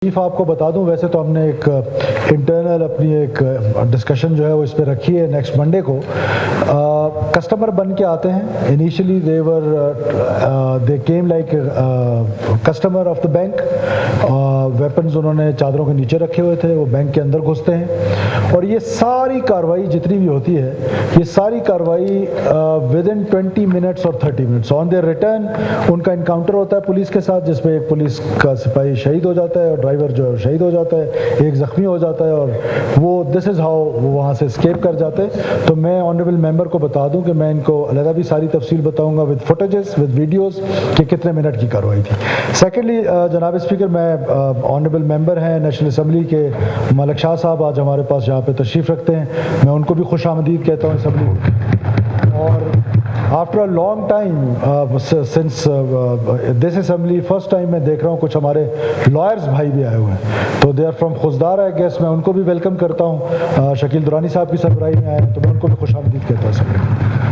Chief آپ کو بتا دوں، ویسے تو ہم نے ایک انٹرنل اپنی ایک ڈسکشن جو ہے وہ اس پہ رکھی ہے نیکسٹ منڈے کو. کسٹمر بن کے آتے ہیں. Initially they came like customer of the bank. Weapons انہوں نے چادروں کے نیچے رکھے ہوئے تھے. وہ بینک کے اندر گھستے ہیں اور یہ ساری کاروائی جتنی بھی ہوتی ہے، یہ ساری کاروائی ود ان 20 منٹس اور 30 منٹس. آن دیئر ریٹرن ان کا انکاؤنٹر ہوتا ہے پولیس کے ساتھ، جس میں ایک پولیس کا سپاہی شہید ہو جاتا ہے اور ڈرائیور جو ہے شہید ہو جاتا ہے، ایک زخمی ہو جاتا ہے، اور وہ دس از ہاؤ وہ وہاں سے اسکیپ کر جاتے ہیں. تو میں آنریبل ممبر کو بتا دوں کہ میں ان کو علیحدہ بھی ساری تفصیل بتاؤں گا ود فوٹیجز ود ویڈیوز کہ کتنے منٹ کی کاروائی تھی. سیکنڈلی جناب اسپیکر، میں آنریبل ممبر ہیں نیشنل اسمبلی کے ملک شاہ صاحب آج ہمارے پاس یہاں پہ تشریف رکھتے ہیں. میں ان کو بھی خوش آمدید کہتا ہوں اسمبلی. اور after a long time since this assembly first time میں دیکھ رہا ہوں کچھ ہمارے لائرز بھائی بھی آئے ہوئے ہیں. تو they are from Khuzdar I guess. میں ان کو بھی ویلکم کرتا ہوں. شکیل درانی صاحب کی سربراہی میں آئے ہیں تو میں ان کو بھی خوش آمدید کہتا ہوں.